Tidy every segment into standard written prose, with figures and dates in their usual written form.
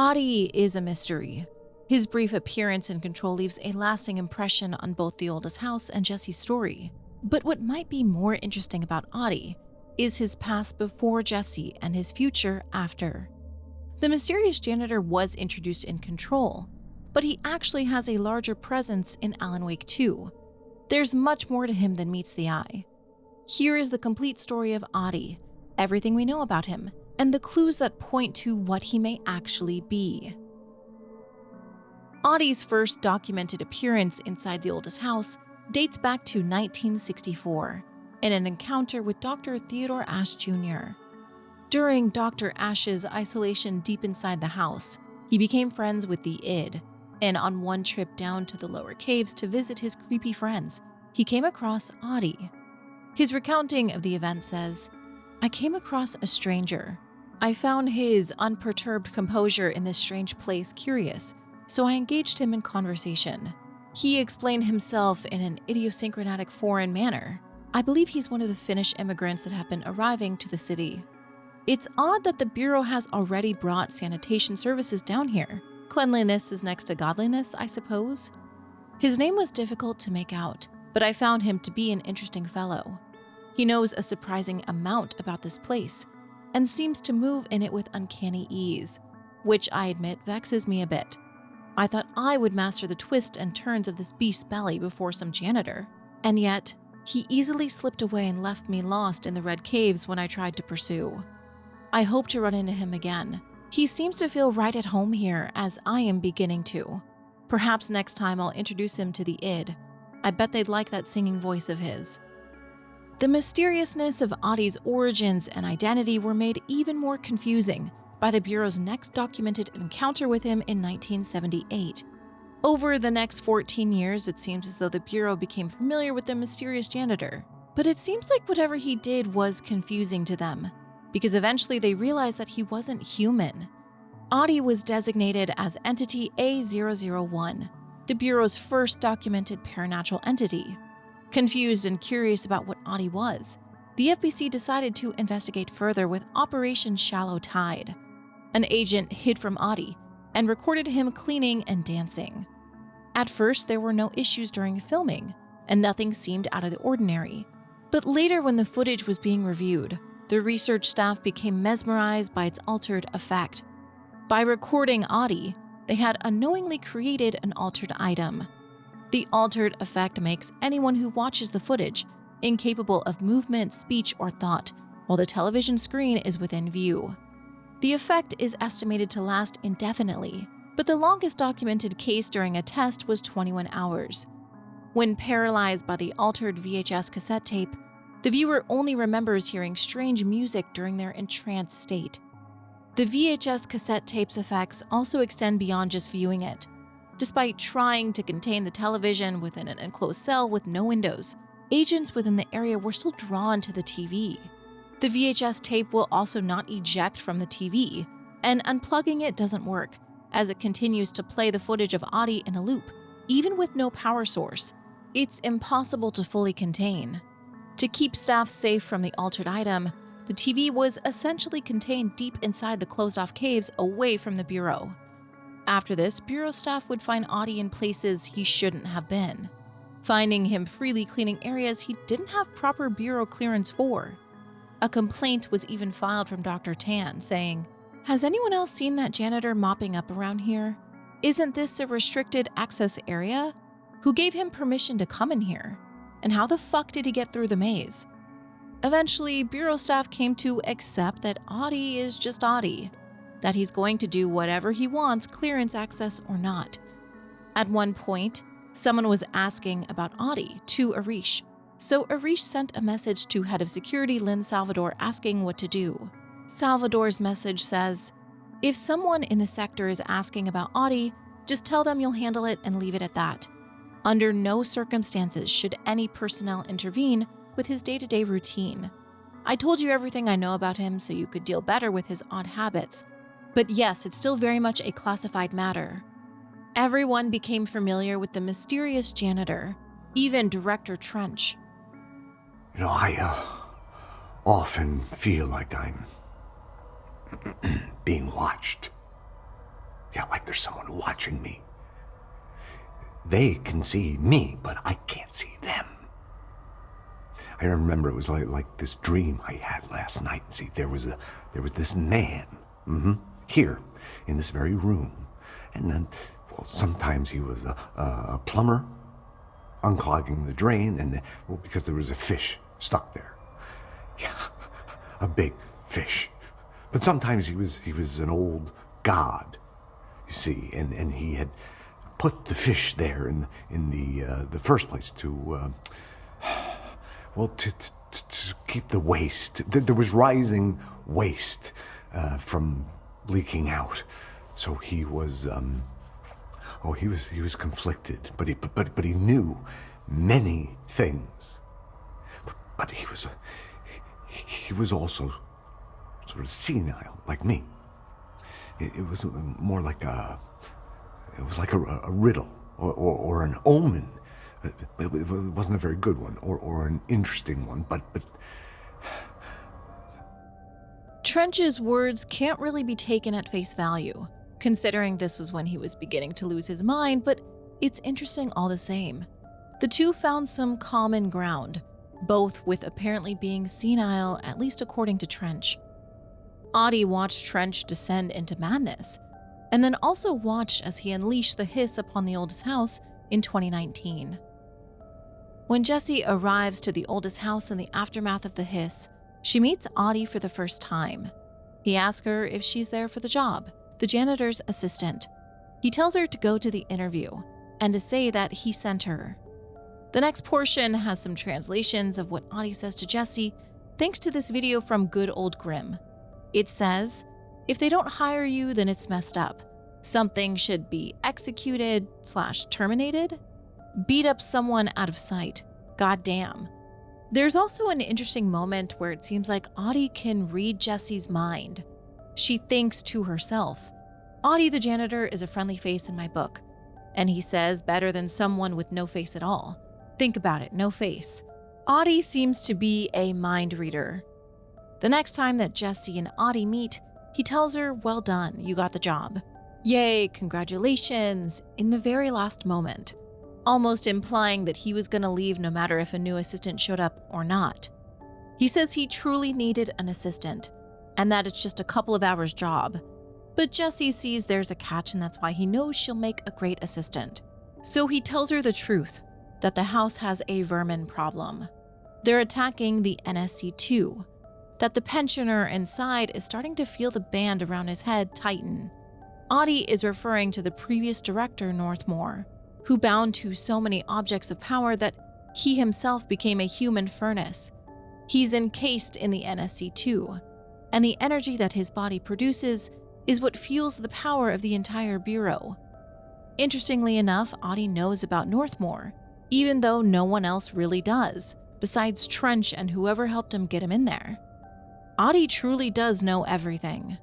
Ahti is a mystery. His brief appearance in Control leaves a lasting impression on both the oldest house and Jesse's story. But what might be more interesting about Ahti is his past before Jesse and his future after. The mysterious janitor was introduced in Control, but he actually has a larger presence in Alan Wake 2. There's much more to him than meets the eye. Here is the complete story of Ahti, everything we know about him, and the clues that point to what he may actually be. Ahti's first documented appearance inside the oldest house dates back to 1964 in an encounter with Dr. Theodore Ashe Jr. During Dr. Ashe's isolation deep inside the house, he became friends with the id, and on one trip down to the lower caves to visit his creepy friends, he came across Ahti. His recounting of the event says, "I came across a stranger. I found his unperturbed composure in this strange place curious, so I engaged him in conversation. He explained himself in an idiosyncratic foreign manner. I believe he's one of the Finnish immigrants that have been arriving to the city. It's odd that the Bureau has already brought sanitation services down here. Cleanliness is next to godliness, I suppose. His name was difficult to make out, but I found him to be an interesting fellow. He knows a surprising amount about this place and seems to move in it with uncanny ease, which I admit vexes me a bit. I thought I would master the twists and turns of this beast's belly before some janitor, and yet he easily slipped away and left me lost in the red caves when I tried to pursue. I hope to run into him again. He seems to feel right at home here, as I am beginning to. Perhaps next time I'll introduce him to the id. I bet they'd like that singing voice of his." The mysteriousness of Ahti's origins and identity were made even more confusing by the Bureau's next documented encounter with him in 1978. Over the next 14 years, it seems as though the Bureau became familiar with the mysterious janitor. But it seems like whatever he did was confusing to them, because eventually they realized that he wasn't human. Ahti was designated as Entity A001, the Bureau's first documented paranatural entity. Confused and curious about what Ahti was, the FBC decided to investigate further with Operation Shallow Tide. An agent hid from Ahti and recorded him cleaning and dancing. At first, there were no issues during filming, and nothing seemed out of the ordinary. But later, when the footage was being reviewed, the research staff became mesmerized by its altered effect. By recording Ahti, they had unknowingly created an altered item. The altered effect makes anyone who watches the footage incapable of movement, speech, or thought, while the television screen is within view. The effect is estimated to last indefinitely, but the longest documented case during a test was 21 hours. When paralyzed by the altered VHS cassette tape, the viewer only remembers hearing strange music during their entranced state. The VHS cassette tape's effects also extend beyond just viewing it. Despite trying to contain the television within an enclosed cell with no windows, agents within the area were still drawn to the TV. The VHS tape will also not eject from the TV, and unplugging it doesn't work, as it continues to play the footage of Ahti in a loop, even with no power source. It's impossible to fully contain. To keep staff safe from the altered item, the TV was essentially contained deep inside the closed-off caves away from the Bureau. After this, Bureau staff would find Ahti in places he shouldn't have been, finding him freely cleaning areas he didn't have proper Bureau clearance for. A complaint was even filed from Dr. Tan, saying, "Has anyone else seen that janitor mopping up around here? Isn't this a restricted access area? Who gave him permission to come in here? And how the fuck did he get through the maze?" Eventually, Bureau staff came to accept that Ahti is just Ahti, that he's going to do whatever he wants, clearance access or not. At one point, someone was asking about Ahti to Arish, so Arish sent a message to Head of Security Lynn Salvador asking what to do. Salvador's message says, "If someone in the sector is asking about Ahti, just tell them you'll handle it and leave it at that. Under no circumstances should any personnel intervene with his day-to-day routine. I told you everything I know about him so you could deal better with his odd habits. But yes, it's still very much a classified matter." Everyone became familiar with the mysterious janitor, even Director Trench. I often feel like I'm being watched. Yeah, like there's someone watching me. They can see me, but I can't see them. I remember it was like this dream I had last night. See, there was this man, here, in this very room. And then, well, sometimes he was a plumber, unclogging the drain, and because there was a fish stuck there. Yeah, a big fish. But sometimes he was an old god, you see, and he had put the fish there in the first place to keep the waste. There was rising waste from leaking out, so he was he was conflicted, but he knew many things, but he was also sort of senile, like me. It was more like a riddle or an omen. It wasn't a very good one or an interesting one, but Trench's words can't really be taken at face value, considering this was when he was beginning to lose his mind, but it's interesting all the same. The two found some common ground, both with apparently being senile, at least according to Trench. Ahti watched Trench descend into madness, and then also watched as he unleashed the hiss upon the oldest house in 2019. When Jessie arrives to the oldest house in the aftermath of the hiss, she meets Ahti for the first time. He asks her if she's there for the job, the janitor's assistant. He tells her to go to the interview and to say that he sent her. The next portion has some translations of what Ahti says to Jessie, thanks to this video from Good Old Grim. It says, "If they don't hire you, then it's messed up. Something should be executed/terminated. Beat up someone out of sight. Goddamn." There's also an interesting moment where it seems like Ahti can read Jessie's mind. She thinks to herself, "Ahti the janitor is a friendly face in my book." And he says better than someone with no face at all. Think about it, no face. Ahti seems to be a mind reader. The next time that Jessie and Ahti meet, he tells her, "Well done, you got the job. Yay, congratulations," in the very last moment, almost implying that he was going to leave no matter if a new assistant showed up or not. He says he truly needed an assistant, and that it's just a couple of hours' job. But Jessie sees there's a catch, and that's why he knows she'll make a great assistant. So he tells her the truth, that the house has a vermin problem. They're attacking the NSC2, that the pensioner inside is starting to feel the band around his head tighten. Ahti is referring to the previous director, Northmore, who bound to so many objects of power that he himself became a human furnace. He's encased in the NSC2, and the energy that his body produces is what fuels the power of the entire bureau. Interestingly enough, Ahti knows about Northmore, even though no one else really does, besides Trench and whoever helped him get him in there. Ahti truly does know everything.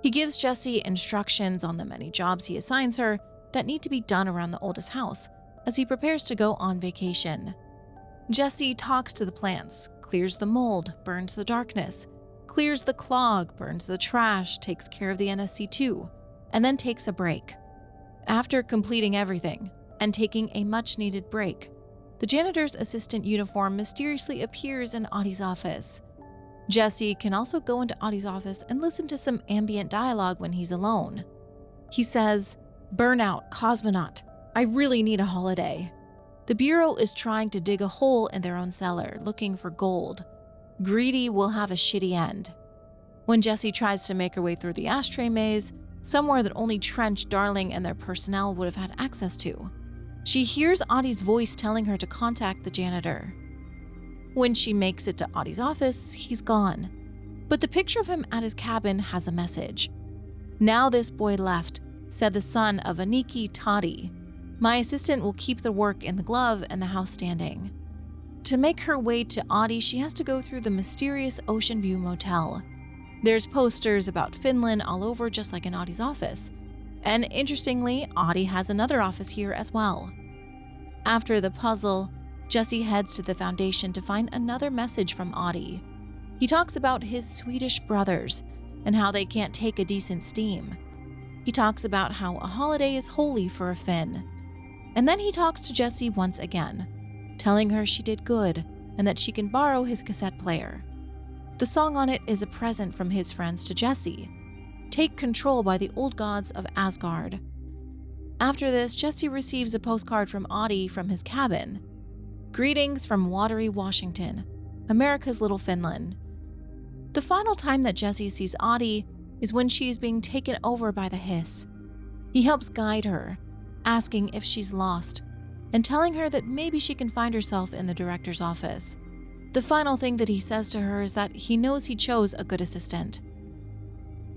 He gives Jessie instructions on the many jobs he assigns her that need to be done around the oldest house as he prepares to go on vacation. Jessie talks to the plants, clears the mold, burns the darkness, clears the clog, burns the trash, takes care of the NSC2, and then takes a break. After completing everything and taking a much-needed break, the janitor's assistant uniform mysteriously appears in Ahti's office. Jessie can also go into Ahti's office and listen to some ambient dialogue when he's alone. He says, "Burnout, cosmonaut, I really need a holiday. The Bureau is trying to dig a hole in their own cellar, looking for gold. Greedy will have a shitty end." When Jessie tries to make her way through the ashtray maze, somewhere that only Trench, Darling, and their personnel would have had access to, she hears Ahti's voice telling her to contact the janitor. When she makes it to Ahti's office, he's gone. But the picture of him at his cabin has a message. "Now this boy left," said the son of Aniki Toddy. "My assistant will keep the work in the glove and the house standing." To make her way to Ahti, she has to go through the mysterious Ocean View Motel. There's posters about Finland all over, just like in Ahti's office. And interestingly, Ahti has another office here as well. After the puzzle, Jessie heads to the Foundation to find another message from Ahti. He talks about his Swedish brothers and how they can't take a decent steam. He talks about how a holiday is holy for a Finn. And then he talks to Jessie once again, telling her she did good and that she can borrow his cassette player. The song on it is a present from his friends to Jessie. Take control by the old gods of Asgard. After this, Jessie receives a postcard from Ahti from his cabin. Greetings from watery Washington, America's little Finland. The final time that Jessie sees Ahti is when she is being taken over by the hiss. He helps guide her, asking if she's lost, and telling her that maybe she can find herself in the director's office. The final thing that he says to her is that he knows he chose a good assistant.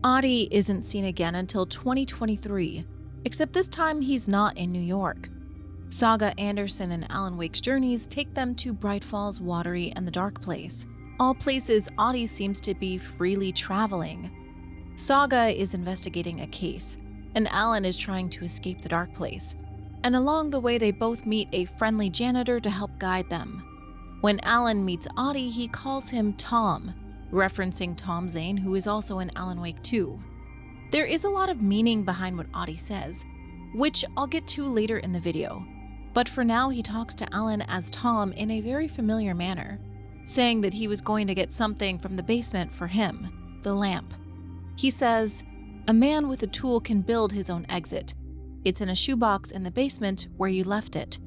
Ahti isn't seen again until 2023, except this time he's not in New York. Saga, Anderson, and Alan Wake's journeys take them to Bright Falls, Watery, and the Dark Place, all places Ahti seems to be freely traveling. Saga is investigating a case, and Alan is trying to escape the Dark Place, and along the way they both meet a friendly janitor to help guide them. When Alan meets Ahti, he calls him Tom, referencing Tom Zane, who is also in Alan Wake 2. There is a lot of meaning behind what Ahti says, which I'll get to later in the video, but for now he talks to Alan as Tom in a very familiar manner, saying that he was going to get something from the basement for him, the lamp. He says, "A man with a tool can build his own exit. It's in a shoebox in the basement where you left it."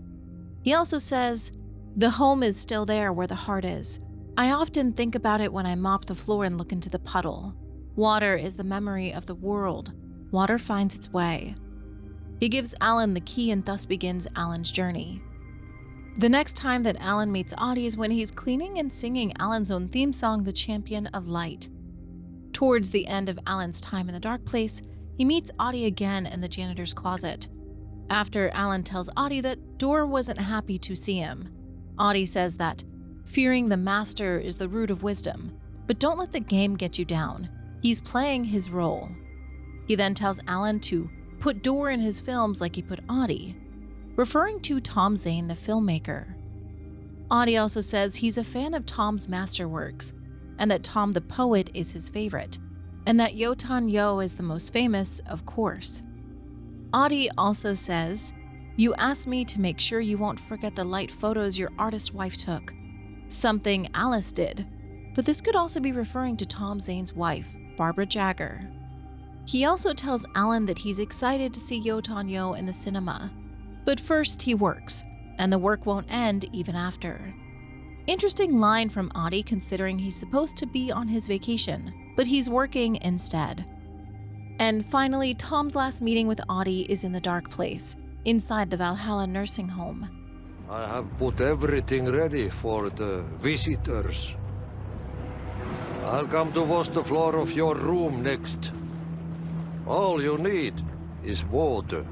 He also says, "The home is still there where the heart is. I often think about it when I mop the floor and look into the puddle. Water is the memory of the world. Water finds its way." He gives Alan the key and thus begins Alan's journey. The next time that Alan meets Ahti is when he's cleaning and singing Alan's own theme song, The Champion of Light. Towards the end of Alan's time in the Dark Place, he meets Ahti again in the janitor's closet. After Alan tells Ahti that Dor wasn't happy to see him, Ahti says that fearing the master is the root of wisdom, but don't let the game get you down. He's playing his role. He then tells Alan to put Dor in his films like he put Ahti, referring to Tom Zane, the filmmaker. Ahti also says he's a fan of Tom's masterworks, and that Tom the poet is his favorite, and that Yotan Yo is the most famous, of course. Ahti also says, "You asked me to make sure you won't forget the light photos your artist wife took," something Alice did, but this could also be referring to Tom Zane's wife, Barbara Jagger. He also tells Alan that he's excited to see Yotan Yo in the cinema, but first he works, and the work won't end even after. Interesting line from Ahti considering he's supposed to be on his vacation, but he's working instead. And finally, Tom's last meeting with Ahti is in the Dark Place, inside the Valhalla nursing home. "I have put everything ready for the visitors. I'll come to wash the floor of your room next. All you need is water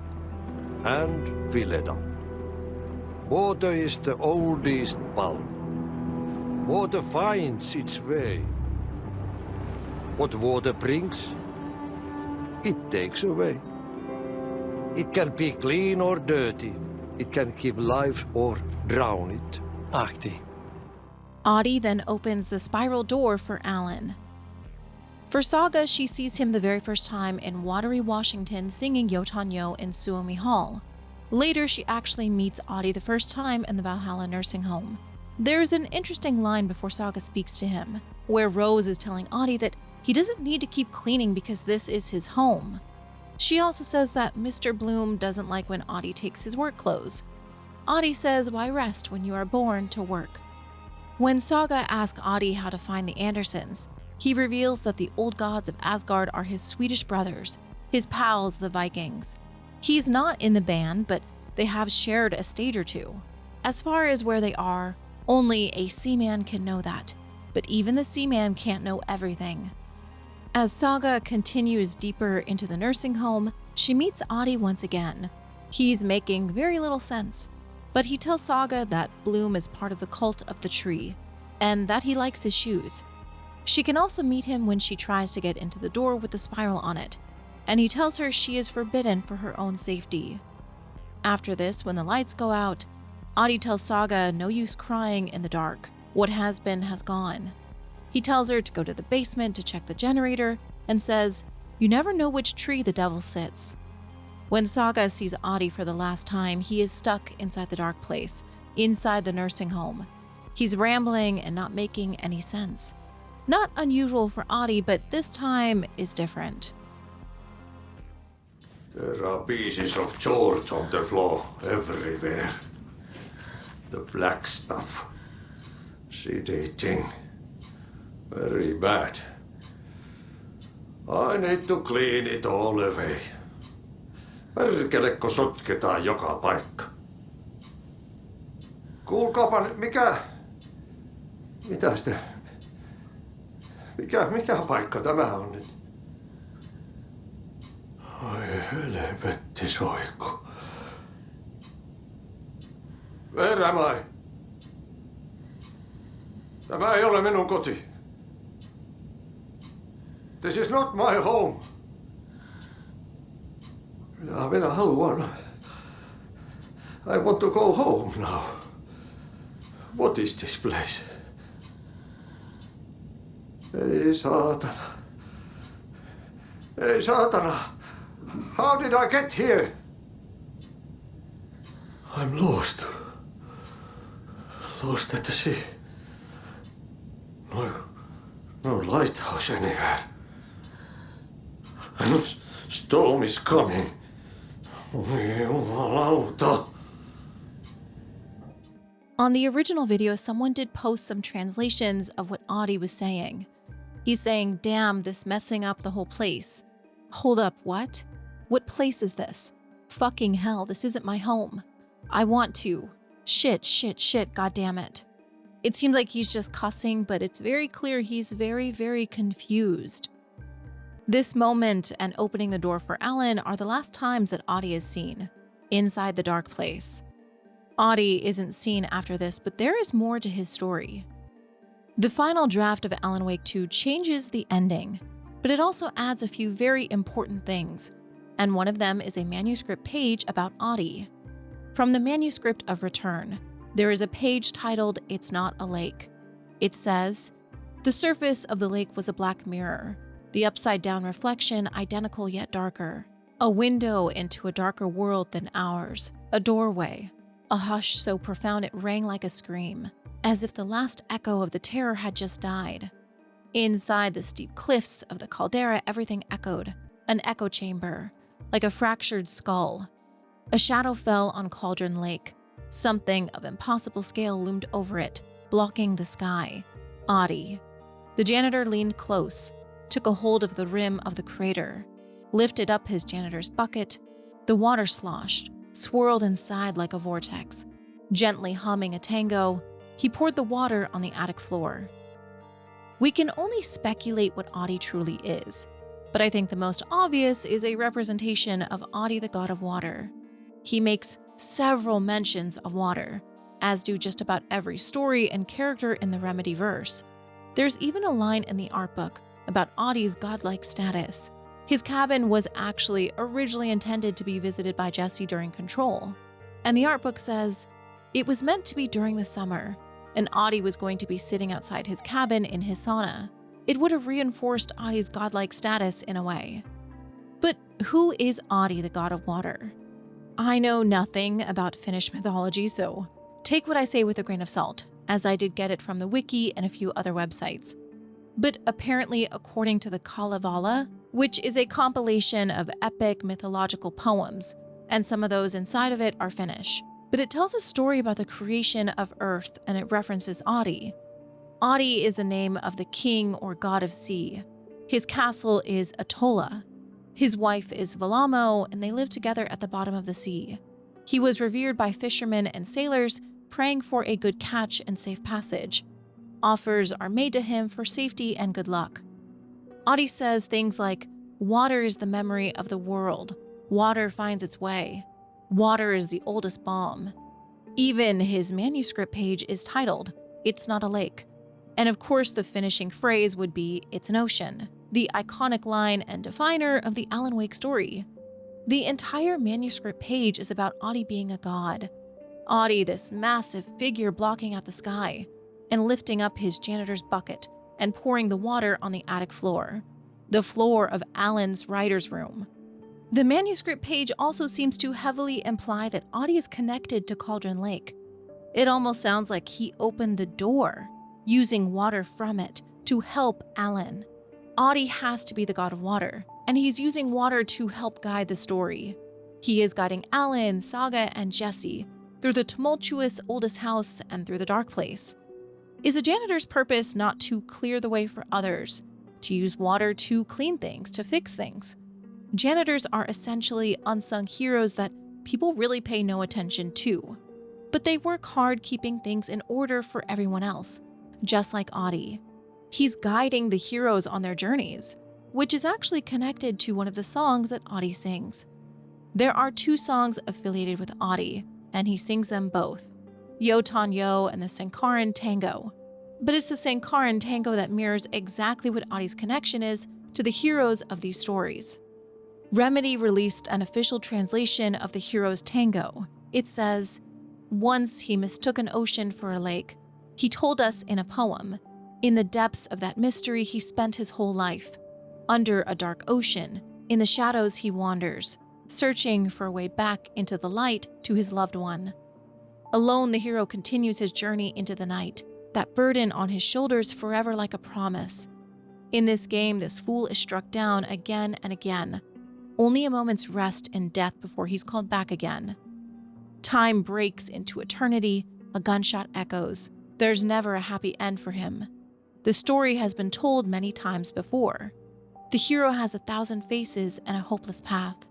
and Vileda. Water is the oldest bulb. Water finds its way. What water brings, it takes away. It can be clean or dirty. It can keep life or drown it." Ahti. Ahti then opens the spiral door for Alan. For Saga, she sees him the very first time in Watery, Washington, singing Yotan Yo in Suomi Hall. Later, she actually meets Ahti the first time in the Valhalla nursing home. There's an interesting line before Saga speaks to him, where Rose is telling Ahti that he doesn't need to keep cleaning because this is his home. She also says that Mr. Bloom doesn't like when Ahti takes his work clothes. Ahti says, "Why rest when you are born to work?" When Saga asks Ahti how to find the Andersons, he reveals that the old gods of Asgard are his Swedish brothers, his pals, the Vikings. He's not in the band, but they have shared a stage or two. As far as where they are, only a seaman can know that, but even the seaman can't know everything. As Saga continues deeper into the nursing home, she meets Ahti once again. He's making very little sense, but he tells Saga that Bloom is part of the cult of the tree, and that he likes his shoes. She can also meet him when she tries to get into the door with the spiral on it, and he tells her she is forbidden for her own safety. After this, when the lights go out, Ahti tells Saga no use crying in the dark. What has been has gone. He tells her to go to the basement to check the generator and says, You never know which tree the devil sits. When Saga sees Ahti for the last time, he is stuck inside the dark place, inside the nursing home. He's rambling and not making any sense. Not unusual for Ahti, but this time is different. There are pieces of George on the floor everywhere. The black stuff. Sedating. Very bad. I need to clean it all away. Perkelekko sotketaan joka paikka. Kuulkaapa nyt, mitä sitä... Mikä paikka tämä on nyt? Ai helvetti soiku. Where am I? Tämä ei ole minun koti. This is not my home. Minä haluan. I want to go home now. What is this place? Ei saatana. Ei saatana. How did I get here? I'm lost. Lost at the sea. No lighthouse anywhere. And the storm is coming. Jumalauta. On the original video, someone did post some translations of what Ahti was saying. He's saying, damn, this messing up the whole place. Hold up, what? What place is this? Fucking hell, this isn't my home. I want to. Shit, god damn it. It seems like he's just cussing, but it's very clear he's very, very confused. This moment and opening the door for Alan are the last times that Ahti is seen, inside the dark place. Ahti isn't seen after this, but there is more to his story. The final draft of Alan Wake 2 changes the ending, but it also adds a few very important things, and one of them is a manuscript page about Ahti. From the manuscript of Return, there is a page titled, "It's Not a Lake." It says, "The surface of the lake was a black mirror, the upside-down reflection identical yet darker, a window into a darker world than ours, a doorway, a hush so profound it rang like a scream, as if the last echo of the terror had just died. Inside the steep cliffs of the caldera, everything echoed, an echo chamber, like a fractured skull. A shadow fell on Cauldron Lake. Something of impossible scale loomed over it, blocking the sky. Ahti." The janitor leaned close, took a hold of the rim of the crater, lifted up his janitor's bucket. The water sloshed, swirled inside like a vortex. Gently humming a tango, he poured the water on the attic floor. We can only speculate what Ahti truly is, but I think the most obvious is a representation of Ahti, the god of water. He makes several mentions of water, as do just about every story and character in the Remedy verse. There's even a line in the art book about Ahti's godlike status. His cabin was actually originally intended to be visited by Jesse during Control, and the art book says it was meant to be during the summer, and Ahti was going to be sitting outside his cabin in his sauna. It would have reinforced Ahti's godlike status in a way. But who is Ahti, the god of water? I know nothing about Finnish mythology, so take what I say with a grain of salt, as I did get it from the wiki and a few other websites. But apparently, according to the Kalevala, which is a compilation of epic mythological poems, and some of those inside of it are Finnish, but it tells a story about the creation of Earth and it references Ahti. Ahti is the name of the king or god of sea. His castle is Atolla. His wife is Velamo, and they live together at the bottom of the sea. He was revered by fishermen and sailors, praying for a good catch and safe passage. Offers are made to him for safety and good luck. Ahti says things like, "Water is the memory of the world. Water finds its way. Water is the oldest balm." Even his manuscript page is titled, "It's Not a Lake." And of course, the finishing phrase would be, "It's an ocean," the iconic line and definer of the Alan Wake story. The entire manuscript page is about Ahti being a god. Ahti, this massive figure blocking out the sky, and lifting up his janitor's bucket and pouring the water on the attic floor. the floor of Alan's writer's room. The manuscript page also seems to heavily imply that Ahti is connected to Cauldron Lake. It almost sounds like he opened the door, using water from it to help Alan. Ahti has to be the god of water, and he's using water to help guide the story. He is guiding Alan, Saga, and Jesse through the tumultuous oldest house and through the dark place. Is a janitor's purpose not to clear the way for others, to use water to clean things, to fix things? Janitors are essentially unsung heroes that people really pay no attention to, but they work hard keeping things in order for everyone else, just like Ahti. He's guiding the heroes on their journeys, which is actually connected to one of the songs that Ahti sings. There are 2 songs affiliated with Ahti, and he sings them both, Yo Tan Yo and the Sankaran Tango. But it's the Sankaran Tango that mirrors exactly what Ahti's connection is to the heroes of these stories. Remedy released an official translation of the hero's tango. It says, "Once he mistook an ocean for a lake. He told us in a poem. In the depths of that mystery he spent his whole life. Under a dark ocean, in the shadows he wanders, searching for a way back into the light to his loved one. Alone the hero continues his journey into the night, that burden on his shoulders forever like a promise. In this game, this fool is struck down again and again. Only a moment's rest in death before he's called back again. Time breaks into eternity, a gunshot echoes. There's never a happy end for him. The story has been told many times before. The hero has 1,000 faces and a hopeless path."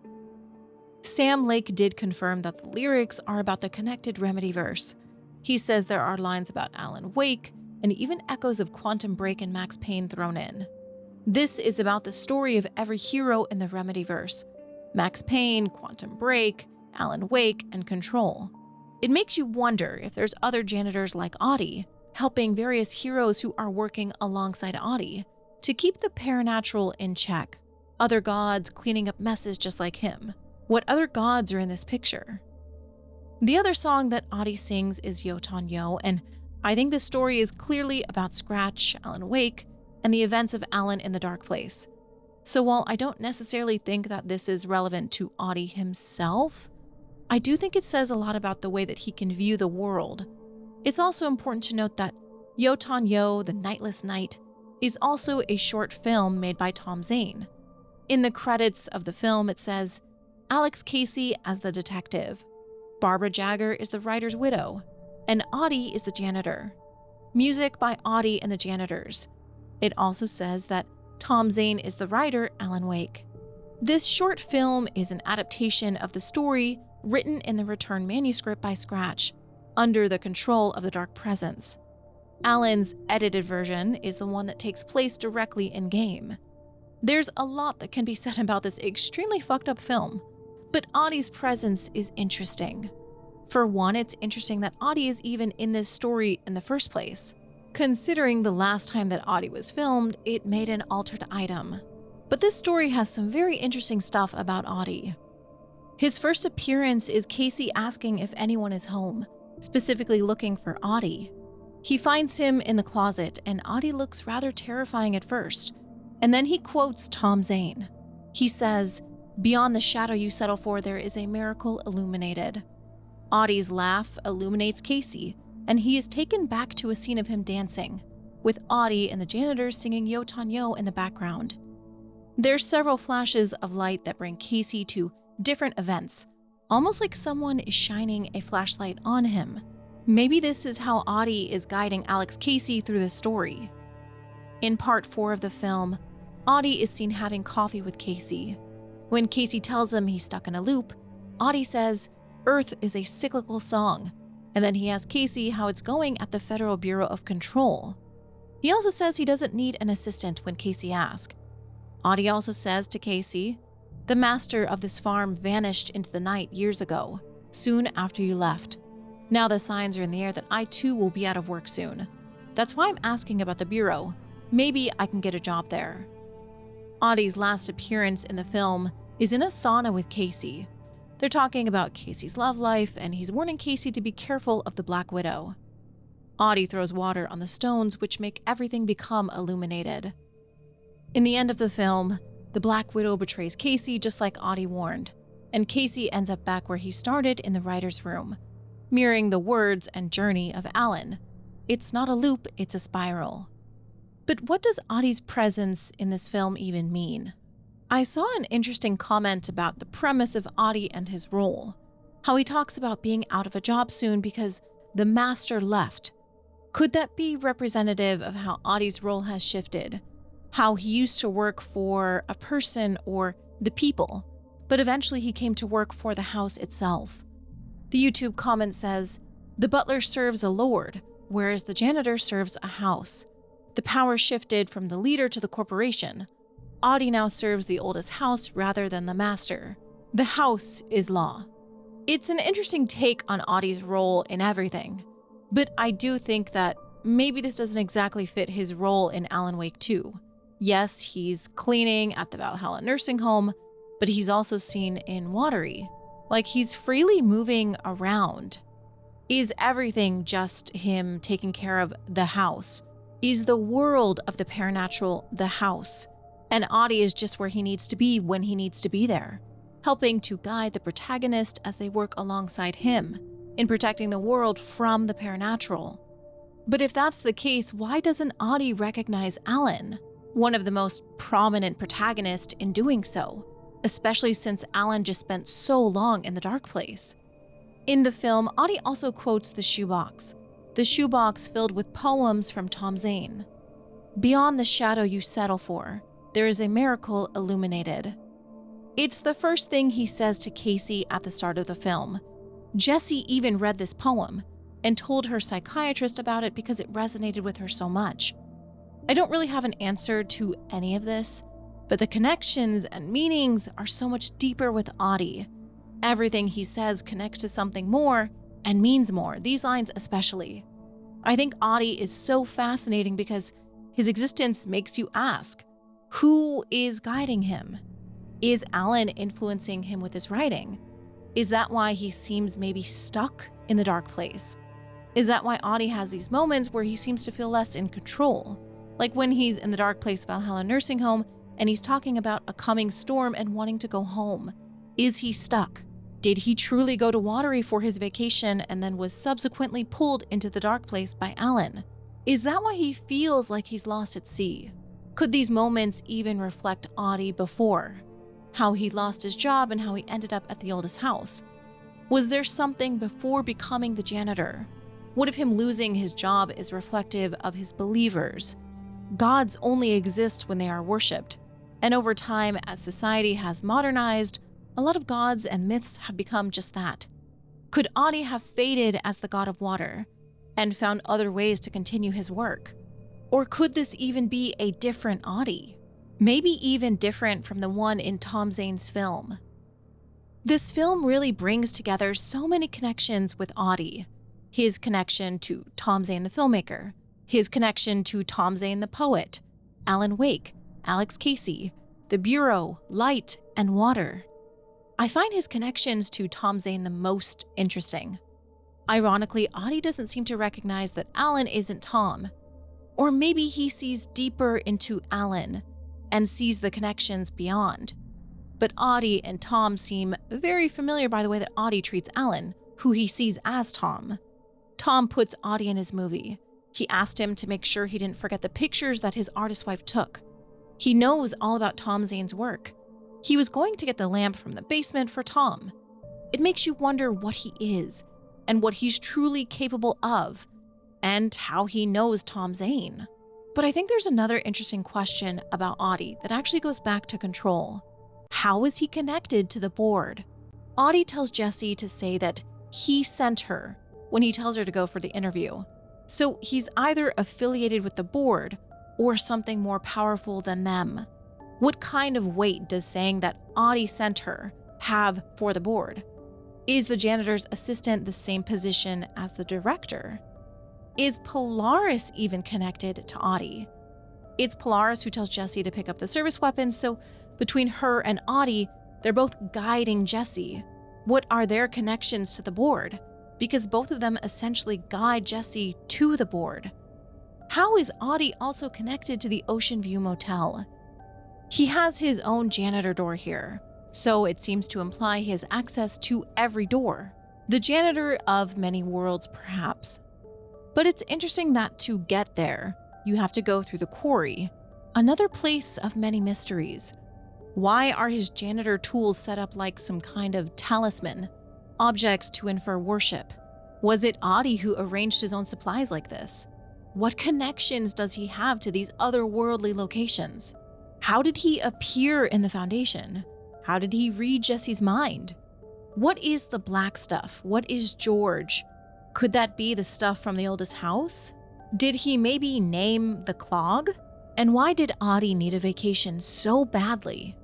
Sam Lake did confirm that the lyrics are about the connected Remedy verse. He says there are lines about Alan Wake and even echoes of Quantum Break and Max Payne thrown in. This is about the story of every hero in the Remedy verse: Max Payne, Quantum Break, Alan Wake, and Control. It makes you wonder if there's other janitors like Ahti, helping various heroes who are working alongside Ahti to keep the paranatural in check. Other gods cleaning up messes just like him. What other gods are in this picture? The other song that Ahti sings is Yo Tan Yo, and I think this story is clearly about Scratch, Alan Wake, and the events of Alan in the Dark Place. So while I don't necessarily think that this is relevant to Ahti himself, I do think it says a lot about the way that he can view the world. It's also important to note that Yo Tan Yo, the Nightless Night, is also a short film made by Tom Zane. In the credits of the film, it says, Alex Casey as the detective, Barbara Jagger is the writer's widow, and Ahti is the janitor. Music by Ahti and the Janitors. It also says that Tom Zane is the writer, Alan Wake. This short film is an adaptation of the story written in the return manuscript by Scratch, under the control of the Dark Presence. Alan's edited version is the one that takes place directly in-game. There's a lot that can be said about this extremely fucked up film, but Ahti's presence is interesting. For one, it's interesting that Ahti is even in this story in the first place. Considering the last time that Ahti was filmed, it made an altered item. But this story has some very interesting stuff about Ahti. His first appearance is Casey asking if anyone is home, specifically looking for Ahti. He finds him in the closet, and Ahti looks rather terrifying at first. And then he quotes Tom Zane. He says, "Beyond the shadow you settle for, there is a miracle illuminated." Ahti's laugh illuminates Casey, and he is taken back to a scene of him dancing, with Ahti and the janitors singing Yo Tan Yo in the background. There's several flashes of light that bring Casey to different events, almost like someone is shining a flashlight on him. Maybe this is how Ahti is guiding Alex Casey through the story. In part 4 of the film, Ahti is seen having coffee with Casey. When Casey tells him he's stuck in a loop, Ahti says, "Earth is a cyclical song," and then he asks Casey how it's going at the Federal Bureau of Control. He also says he doesn't need an assistant when Casey asks. Ahti also says to Casey, "The master of this farm vanished into the night years ago, soon after you left. Now the signs are in the air that I too will be out of work soon. That's why I'm asking about the Bureau. Maybe I can get a job there." Ahti's last appearance in the film is in a sauna with Casey. They're talking about Casey's love life, and he's warning Casey to be careful of the Black Widow. Ahti throws water on the stones, which make everything become illuminated. In the end of the film, the Black Widow betrays Casey just like Ahti warned, and Casey ends up back where he started in the writer's room, mirroring the words and journey of Alan. It's not a loop, it's a spiral. But what does Ahti's presence in this film even mean? I saw an interesting comment about the premise of Ahti and his role, how he talks about being out of a job soon because the master left. Could that be representative of how Ahti's role has shifted? How he used to work for a person or the people, but eventually he came to work for the house itself. The YouTube comment says, "The butler serves a lord, whereas the janitor serves a house. The power shifted from the leader to the corporation. Ahti now serves the oldest house rather than the master. The house is law." It's an interesting take on Ahti's role in everything, but I do think that maybe this doesn't exactly fit his role in Alan Wake 2. Yes, he's cleaning at the Valhalla nursing home, but he's also seen in Watery. Like, he's freely moving around. Is everything just him taking care of the house? Is the world of the paranatural the house? And Ahti is just where he needs to be when he needs to be there, helping to guide the protagonist as they work alongside him in protecting the world from the paranatural. But if that's the case, why doesn't Ahti recognize Alan, one of the most prominent protagonists, in doing so, especially since Alan just spent so long in the dark place? In the film, Ahti also quotes the shoebox filled with poems from Tom Zane. "Beyond the shadow you settle for, there is a miracle illuminated." It's the first thing he says to Casey at the start of the film. Jessie even read this poem and told her psychiatrist about it because it resonated with her so much. I don't really have an answer to any of this, but the connections and meanings are so much deeper with Ahti. Everything he says connects to something more and means more, these lines especially. I think Ahti is so fascinating because his existence makes you ask, who is guiding him? Is Alan influencing him with his writing? Is that why he seems maybe stuck in the dark place? Is that why Ahti has these moments where he seems to feel less in control? Like when he's in the dark place Valhalla nursing home and he's talking about a coming storm and wanting to go home. Is he stuck? Did he truly go to Watery for his vacation and then was subsequently pulled into the dark place by Alan? Is that why he feels like he's lost at sea? Could these moments even reflect Ahti before? How he lost his job and how he ended up at the oldest house? Was there something before becoming the janitor? What if him losing his job is reflective of his believers? Gods only exist when they are worshipped, and over time, as society has modernized, a lot of gods and myths have become just that. Could Ahti have faded as the god of water and found other ways to continue his work? Or could this even be a different Ahti? Maybe even different from the one in Tom Zane's film. This film really brings together so many connections with Ahti. His connection to Tom Zane the filmmaker, his connection to Tom Zane the poet, Alan Wake, Alex Casey, the Bureau, light, and water. I find his connections to Tom Zane the most interesting. Ironically, Ahti doesn't seem to recognize that Alan isn't Tom. Or maybe he sees deeper into Alan and sees the connections beyond. But Ahti and Tom seem very familiar by the way that Ahti treats Alan, who he sees as Tom. Tom puts Ahti in his movie. He asked him to make sure he didn't forget the pictures that his artist wife took. He knows all about Tom Zane's work. He was going to get the lamp from the basement for Tom. It makes you wonder what he is and what he's truly capable of and how he knows Tom Zane. But I think there's another interesting question about Ahti that actually goes back to control. How is he connected to the board? Ahti tells Jessie to say that he sent her when he tells her to go for the interview. So he's either affiliated with the board or something more powerful than them. What kind of weight does saying that Ahti sent her have for the board? Is the janitor's assistant the same position as the director? Is Polaris even connected to Ahti? It's Polaris who tells Jessie to pick up the service weapons, so between her and Ahti, they're both guiding Jessie. What are their connections to the board? Because both of them essentially guide Jessie to the board. How is Ahti also connected to the Ocean View Motel? He has his own janitor door here, so it seems to imply he has access to every door. The janitor of many worlds, perhaps. But it's interesting that to get there, you have to go through the quarry, another place of many mysteries. Why are his janitor tools set up like some kind of talisman, objects to infer worship? Was it Ahti who arranged his own supplies like this? What connections does he have to these otherworldly locations? How did he appear in the Foundation? How did he read Jesse's mind? What is the black stuff? What is George? Could that be the stuff from the oldest house? Did he maybe name the clog? And why did Ahti need a vacation so badly?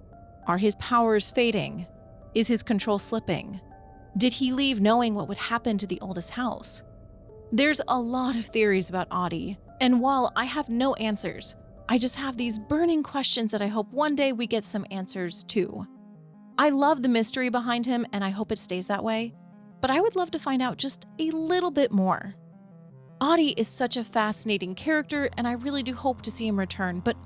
Are his powers fading? Is his control slipping? Did he leave knowing what would happen to the oldest house? There's a lot of theories about Ahti, and while I have no answers, I just have these burning questions that I hope one day we get some answers to. I love the mystery behind him, and I hope it stays that way, but I would love to find out just a little bit more. Ahti is such a fascinating character, and I really do hope to see him return, but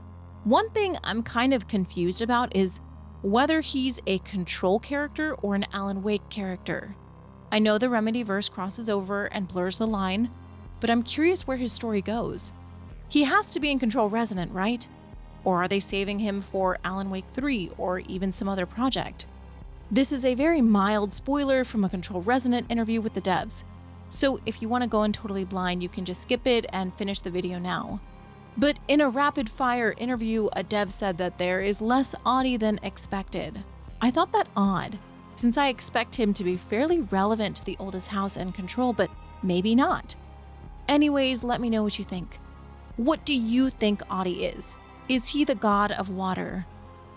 one thing I'm kind of confused about is whether he's a Control character or an Alan Wake character. I know the Remedyverse crosses over and blurs the line, but I'm curious where his story goes. He has to be in Control Resonant, right? Or are they saving him for Alan Wake 3 or even some other project? This is a very mild spoiler from a Control Resonant interview with the devs, so if you want to go in totally blind, you can just skip it and finish the video now. But in a rapid-fire interview, a dev said that there is less Ahti than expected. I thought that odd, since I expect him to be fairly relevant to the oldest house and Control, but maybe not. Anyways, let me know what you think. What do you think Ahti is? Is he the god of water?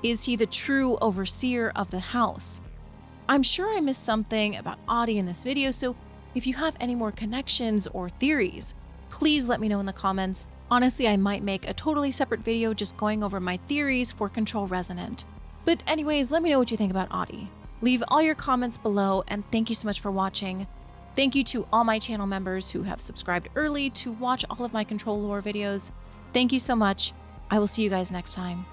Is he the true overseer of the house? I'm sure I missed something about Ahti in this video, so if you have any more connections or theories, please let me know in the comments. Honestly, I might make a totally separate video just going over my theories for Control Resonant. But anyways, let me know what you think about Ahti. Leave all your comments below, and thank you so much for watching. Thank you to all my channel members who have subscribed early to watch all of my Control lore videos. Thank you so much. I will see you guys next time.